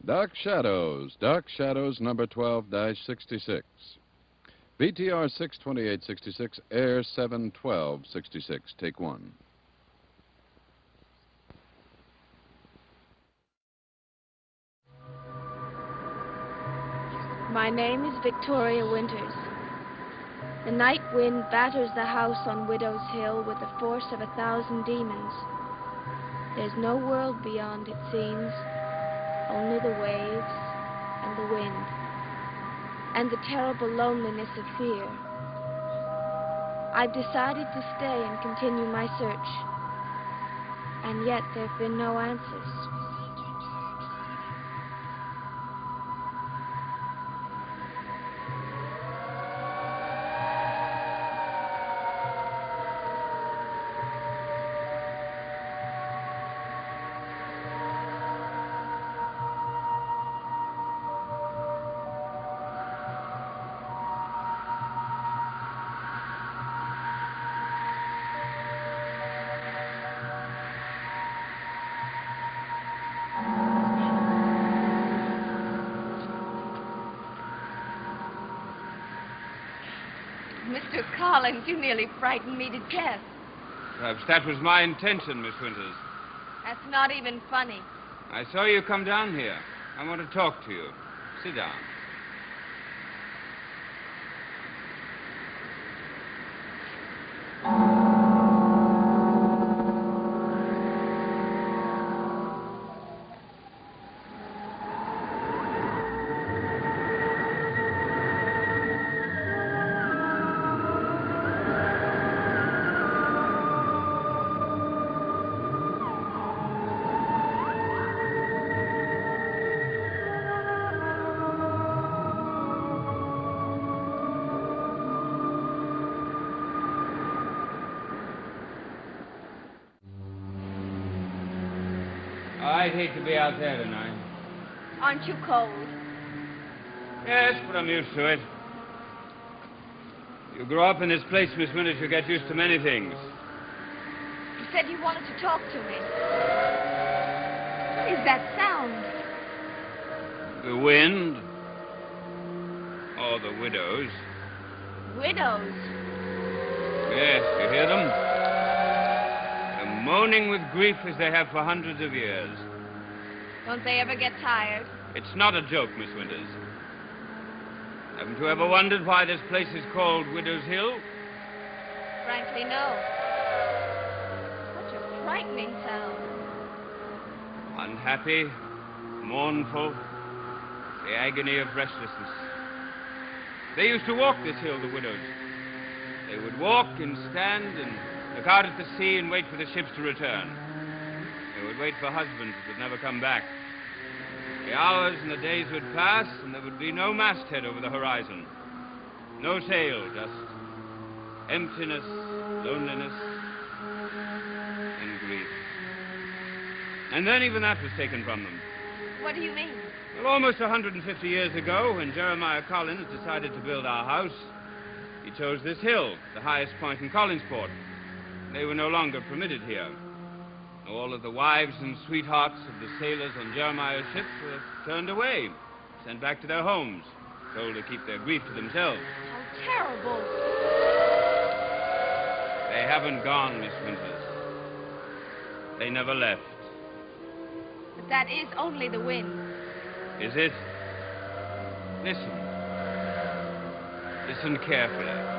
Dark Shadows number 12-66. VTR 62866, Air 71266, take one. My name is Victoria Winters. The night wind batters the house on Widow's Hill with the force of 1,000 demons. There's no world beyond, it seems, only the waves and the wind, and the terrible loneliness of fear. I've decided to stay and continue my search, and yet there have been no answers. Mr. Collins, you nearly frightened me to death. Perhaps that was my intention, Miss Winters. That's not even funny. I saw you come down here. I want to talk to you. Sit down. I'd hate to be out there tonight. Aren't you cold? Yes, but I'm used to it. You grow up in this place, Miss Winters, you get used to many things. You said you wanted to talk to me. What is that sound? The wind. Or the widows. Widows? Yes, you hear them? They're moaning with grief as they have for hundreds of years. Don't they ever get tired? It's not a joke, Miss Winters. Haven't you ever wondered why this place is called Widow's Hill? Frankly, no. Such a frightening sound. Unhappy, mournful, the agony of restlessness. They used to walk this hill, the widows. They would walk and stand and look out at the sea and wait for the ships to return. They would wait for husbands that would never come back. The hours and the days would pass, and there would be no masthead over the horizon. No sail, just emptiness, loneliness, and grief. And then even that was taken from them. What do you mean? Well, almost 150 years ago, when Jeremiah Collins decided to build our house, he chose this hill, the highest point in Collinsport. They were no longer permitted here. All of the wives and sweethearts of the sailors on Jeremiah's ship were turned away, sent back to their homes, told to keep their grief to themselves. How terrible. They haven't gone, Miss Winters. They never left. But that is only the wind. Is it? Listen. Listen carefully.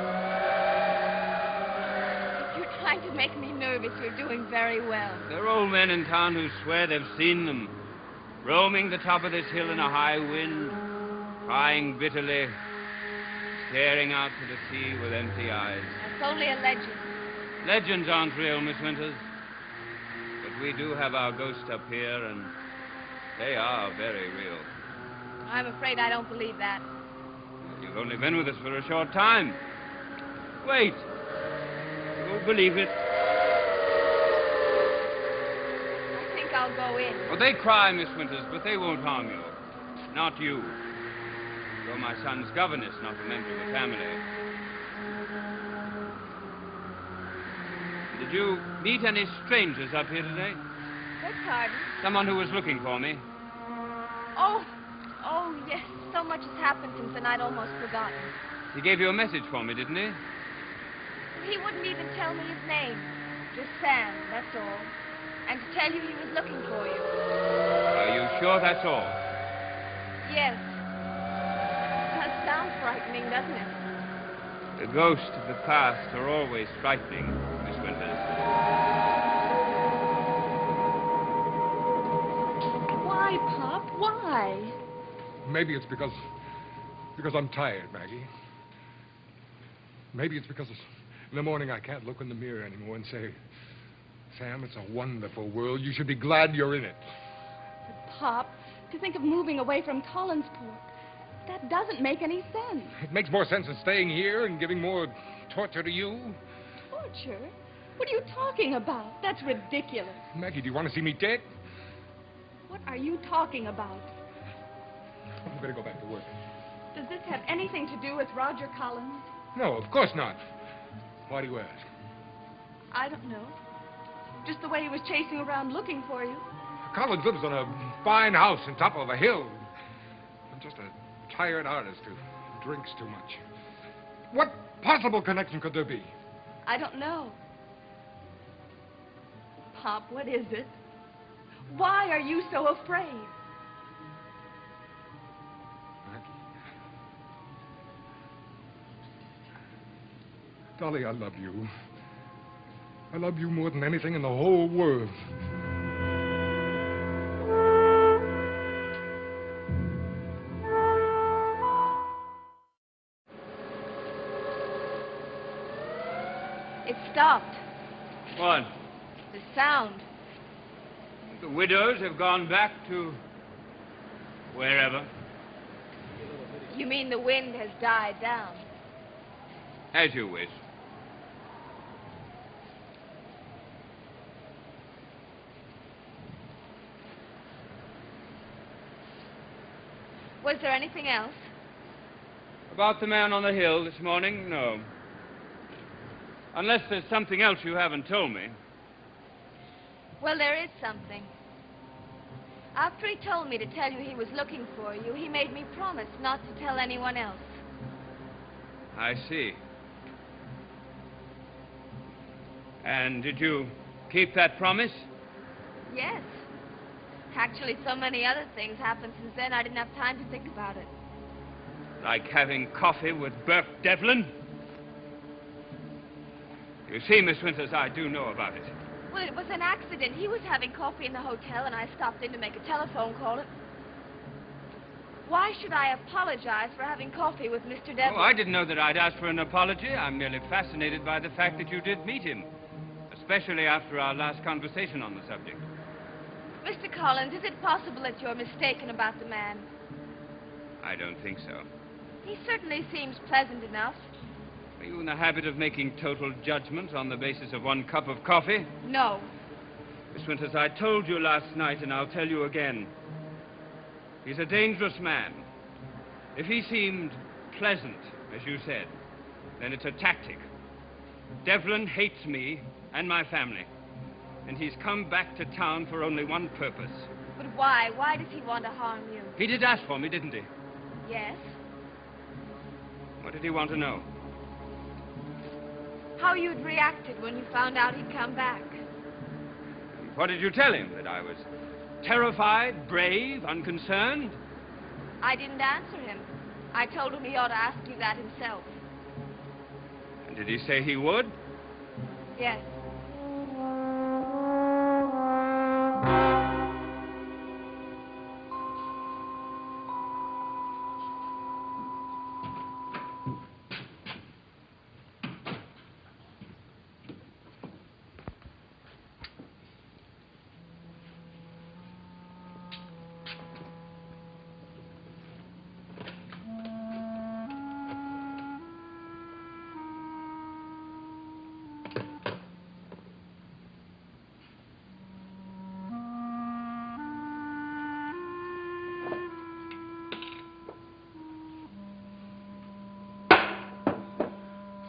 Trying to make me nervous. You're doing very well. There are old men in town who swear they've seen them roaming the top of this hill in a high wind, crying bitterly, staring out to the sea with empty eyes. That's only a legend. Legends aren't real, Miss Winters. But we do have our ghosts up here, and they are very real. I'm afraid I don't believe that. You've only been with us for a short time. Wait. You'll believe it. I think I'll go in. Well, they cry, Miss Winters, but they won't harm you. Not you. You're my son's governess, not a member of the family. Did you meet any strangers up here today? Beg pardon? Someone who was looking for me. Oh, yes. So much has happened since then I'd almost forgotten. He gave you a message for me, didn't he? He wouldn't even tell me his name. Just Sam, that's all. And to tell you he was looking for you. Are you sure that's all? Yes. That sounds frightening, doesn't it? The ghosts of the past are always frightening, Miss Winters. Why, Pop? Why? Maybe it's because I'm tired, Maggie. Maybe it's because in the morning I can't look in the mirror anymore and say, Sam, it's a wonderful world. You should be glad you're in it. But, Pop, to think of moving away from Collinsport, that doesn't make any sense. It makes more sense than staying here and giving more torture to you. Torture? What are you talking about? That's ridiculous. Maggie, do you want to see me dead? What are you talking about? I'm going to go back to work. Does this have anything to do with Roger Collins? No, of course not. Why do you ask? I don't know. Just the way he was chasing around looking for you. Collins lives in a fine house on top of a hill. I'm just a tired artist who drinks too much. What possible connection could there be? I don't know. Pop, what is it? Why are you so afraid? Dolly, I love you. I love you more than anything in the whole world. It stopped. What? The sound. The widows have gone back to wherever. You mean the wind has died down? As you wish. Was there anything else? About the man on the hill this morning? No. Unless there's something else you haven't told me. Well, there is something. After he told me to tell you he was looking for you, he made me promise not to tell anyone else. I see. And did you keep that promise? Yes. Actually, so many other things happened since then, I didn't have time to think about it. Like having coffee with Burke Devlin? You see, Miss Winters, I do know about it. Well, it was an accident. He was having coffee in the hotel, and I stopped in to make a telephone call. Why should I apologize for having coffee with Mr. Devlin? Oh, I didn't know that I'd ask for an apology. I'm merely fascinated by the fact that you did meet him, especially after our last conversation on the subject. Mr. Collins, is it possible that you're mistaken about the man? I don't think so. He certainly seems pleasant enough. Are you in the habit of making total judgments on the basis of one cup of coffee? No. Miss Winters, I told you last night, and I'll tell you again. He's a dangerous man. If he seemed pleasant, as you said, then it's a tactic. Devlin hates me and my family, and he's come back to town for only one purpose. But why? Why does he want to harm you? He did ask for me, didn't he? Yes. What did he want to know? How you'd reacted when you found out he'd come back. What did you tell him? That I was terrified, brave, unconcerned? I didn't answer him. I told him he ought to ask you that himself. And did he say he would? Yes.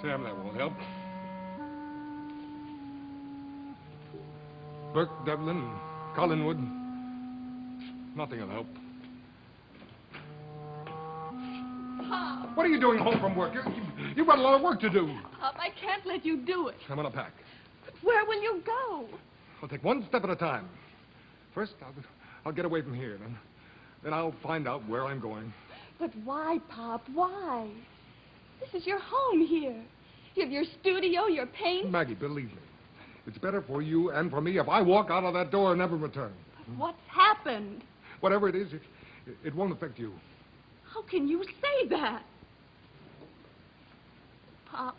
Sam, that won't help. Burke, Devlin, Collinwood. Nothing will help. Pop. What are you doing home from work? You've got a lot of work to do. Pop, I can't let you do it. I'm gonna pack. But where will you go? I'll take one step at a time. First, I'll get away from here. Then I'll find out where I'm going. But why, Pop? Why? This is your home here. You have your studio, your paint. Maggie, believe me. It's better for you and for me if I walk out of that door and never return. But what's happened? Whatever it is, it won't affect you. How can you say that? Pop,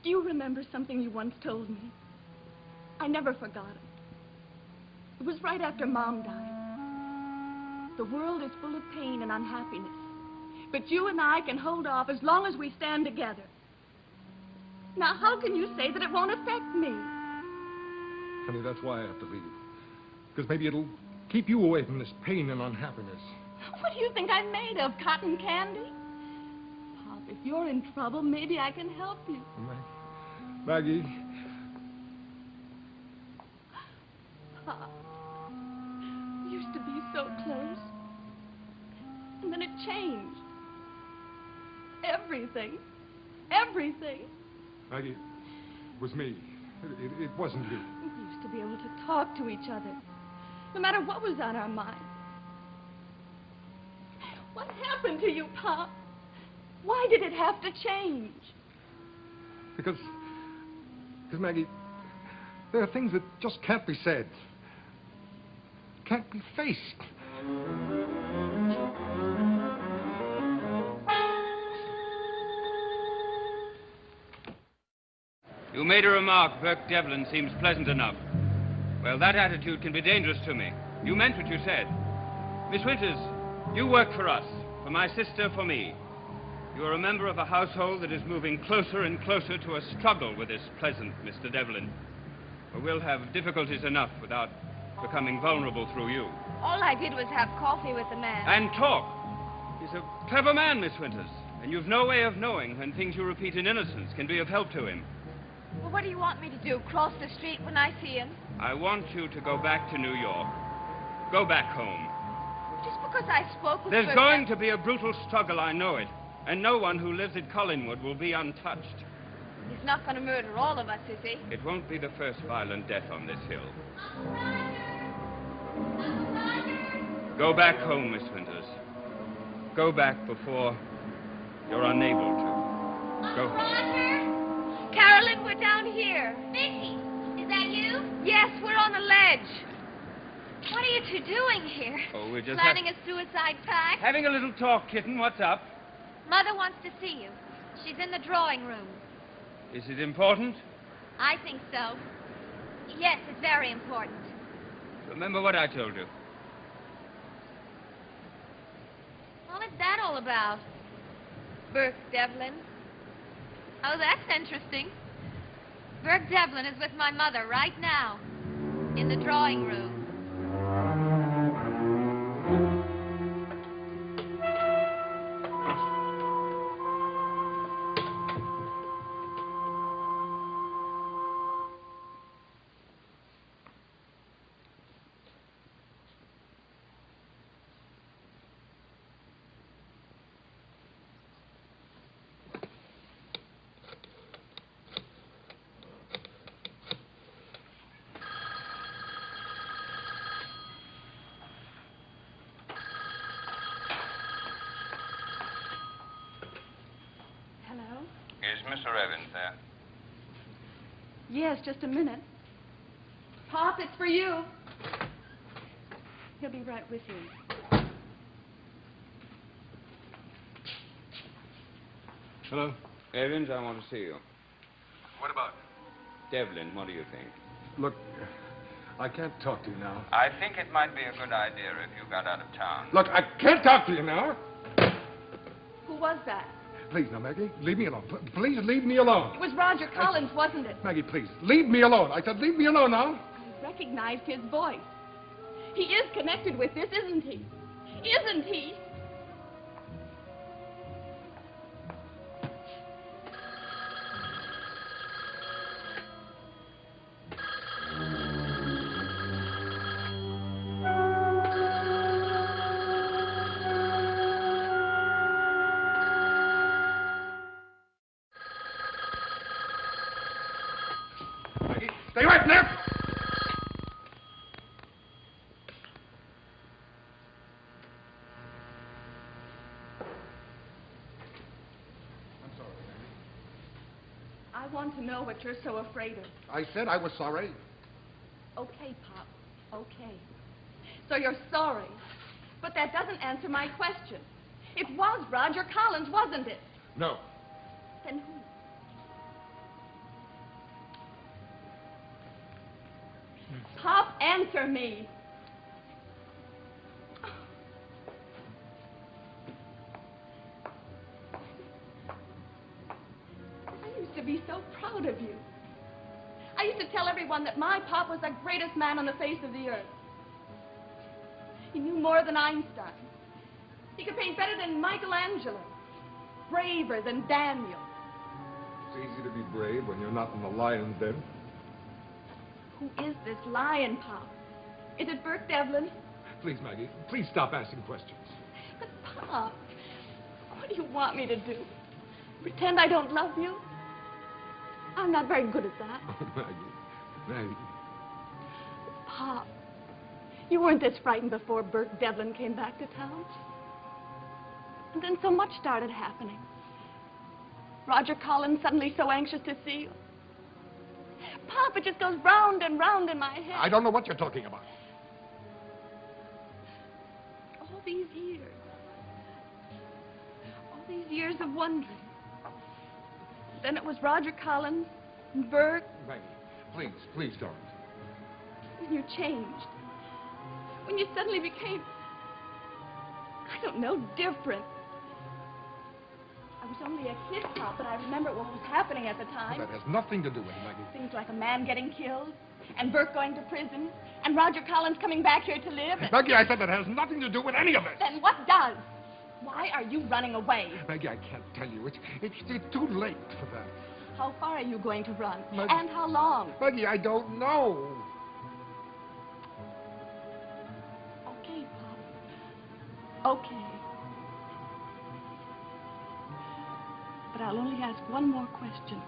do you remember something you once told me? I never forgot it. It was right after Mom died. The world is full of pain and unhappiness. But you and I can hold off as long as we stand together. Now, how can you say that it won't affect me? Honey, that's why I have to leave. Because maybe it'll keep you away from this pain and unhappiness. What do you think I'm made of, cotton candy? Pop, if you're in trouble, maybe I can help you. Maggie. Pop, we used to be so close. And then it changed. Everything. Everything. Maggie, it was me. It wasn't you. We used to be able to talk to each other, no matter what was on our mind. What happened to you, Pop? Why did it have to change? Because, Maggie, there are things that just can't be said. Can't be faced. You made a remark, Burke Devlin seems pleasant enough. Well, that attitude can be dangerous to me. You meant what you said. Miss Winters, you work for us, for my sister, for me. You are a member of a household that is moving closer and closer to a struggle with this pleasant Mr. Devlin. For we'll have difficulties enough without becoming vulnerable through you. All I did was have coffee with the man. And talk. He's a clever man, Miss Winters, and you've no way of knowing when things you repeat in innocence can be of help to him. Well, what do you want me to do? Cross the street when I see him? I want you to go back to New York. Go back home. Just because I spoke with There's Burke going to be a brutal struggle, I know it. And no one who lives at Collinwood will be untouched. He's not going to murder all of us, is he? It won't be the first violent death on this hill. Go back home, Miss Winters. Go back before you're unable to. Go home. Carolyn, we're down here. Vicky, is that you? Yes, we're on the ledge. What are you two doing here? Oh, we're just planning a suicide pact? having a little talk, kitten. What's up? Mother wants to see you. She's in the drawing room. Is it important? I think so. Yes, it's very important. Remember what I told you. What is that all about? Burke Devlin. Oh, that's interesting. Burke Devlin is with my mother right now. In the drawing room. Is Mr. Evans there? Yes, just a minute. Pop, it's for you. He'll be right with you. Hello? Evans, I want to see you. What about? Devlin, what do you think? Look, I can't talk to you now. I think it might be a good idea if you got out of town. Look, I can't talk to you now. Who was that? Please, now, Maggie, leave me alone. Please leave me alone. It was Roger Collins, wasn't it? Maggie, please, leave me alone. I said leave me alone now. I recognized his voice. He is connected with this, isn't he? Isn't he? Stay away from there! I'm sorry, Maggie. I want to know what you're so afraid of. I said I was sorry. Okay, Pop. Okay. So you're sorry. But that doesn't answer my question. It was Roger Collins, wasn't it? No. Then who? Pop, answer me. I used to be so proud of you. I used to tell everyone that my Pop was the greatest man on the face of the earth. He knew more than Einstein. He could paint better than Michelangelo. Braver than Daniel. It's easy to be brave when you're not in the lion's den. Who is this lion, Pop? Is it Burke Devlin? Please, Maggie, please stop asking questions. But, Pop, what do you want me to do? Pretend I don't love you? I'm not very good at that. Oh, Maggie. Pop, you weren't this frightened before Burke Devlin came back to town. And then so much started happening. Roger Collins suddenly so anxious to see you. Pop, it just goes round and round in my head. I don't know what you're talking about. All these years of wondering. Then it was Roger Collins and Burke. Maggie, please don't. When you changed. When you suddenly became, I don't know, different. I was only a kid, Pop, but I remember what was happening at the time. That has nothing to do with it, Maggie. Things like a man getting killed, and Burke going to prison, and Roger Collins coming back here to live. And... Maggie, I said that has nothing to do with any of this. Then what does? Why are you running away? Maggie, I can't tell you. It's too late for that. How far are you going to run? Maggie. And how long? Maggie, I don't know. Okay, Pop. Okay. But I'll only ask one more question.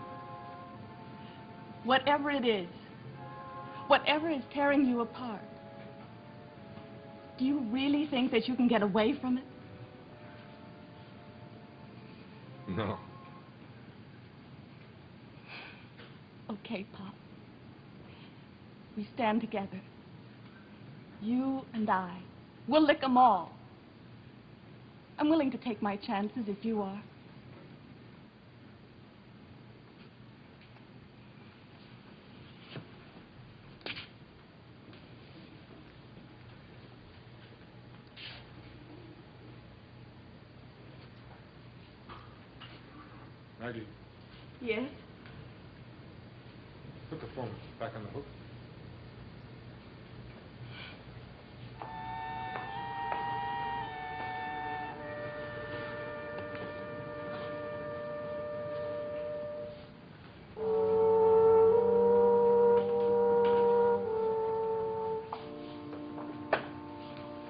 Whatever it is, whatever is tearing you apart, do you really think that you can get away from it? No. Okay, Pop. We stand together. You and I. We'll lick 'em all. I'm willing to take my chances if you are. Maggie, Yes? put the phone back on the hook.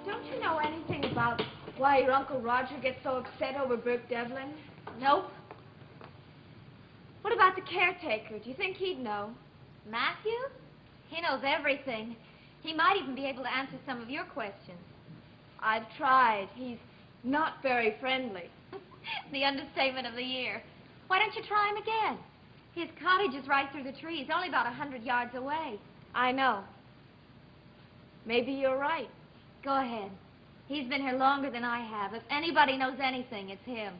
Don't you know anything about why your Uncle Roger gets so upset over Burke Devlin? Nope. What about the caretaker? Do you think he'd know? Matthew? He knows everything. He might even be able to answer some of your questions. I've tried. He's not very friendly. The understatement of the year. Why don't you try him again? His cottage is right through the trees, only about 100 yards away. I know. Maybe you're right. Go ahead. He's been here longer than I have. If anybody knows anything, it's him.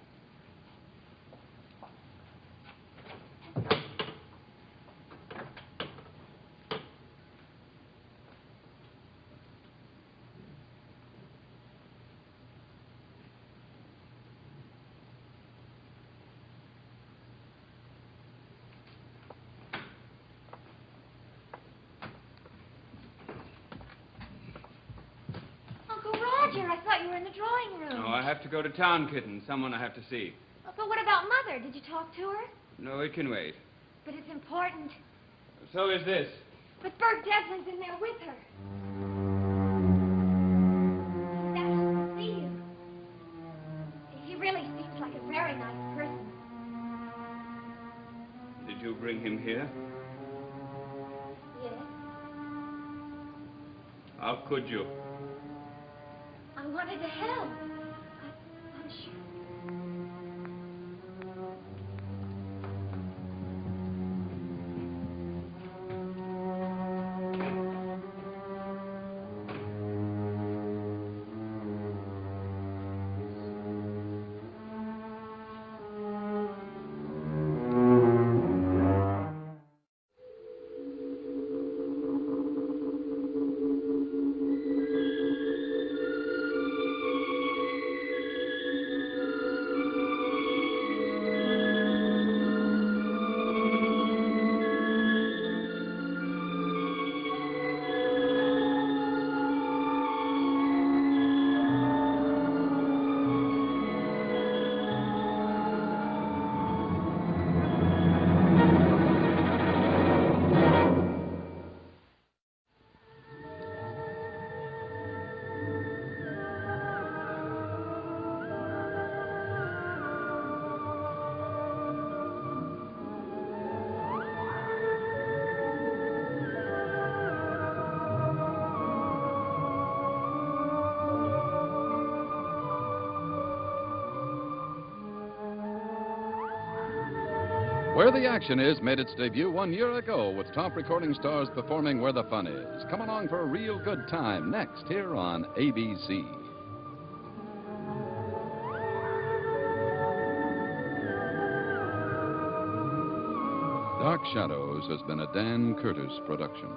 Roger, I thought you were in the drawing room. No, I have to go to town, kitten. Someone I have to see. But what about Mother? Did you talk to her? No, it can wait. But it's important. So is this. But Burke Devlin's in there with her. That's Steve. He really seems like a very nice person. Did you bring him here? How could you? I wanted to help. I'm sure. Where the Action Is made its debut 1 year ago with top recording stars performing Where the Fun Is. Come along for a real good time next here on ABC. Dark Shadows has been a Dan Curtis production.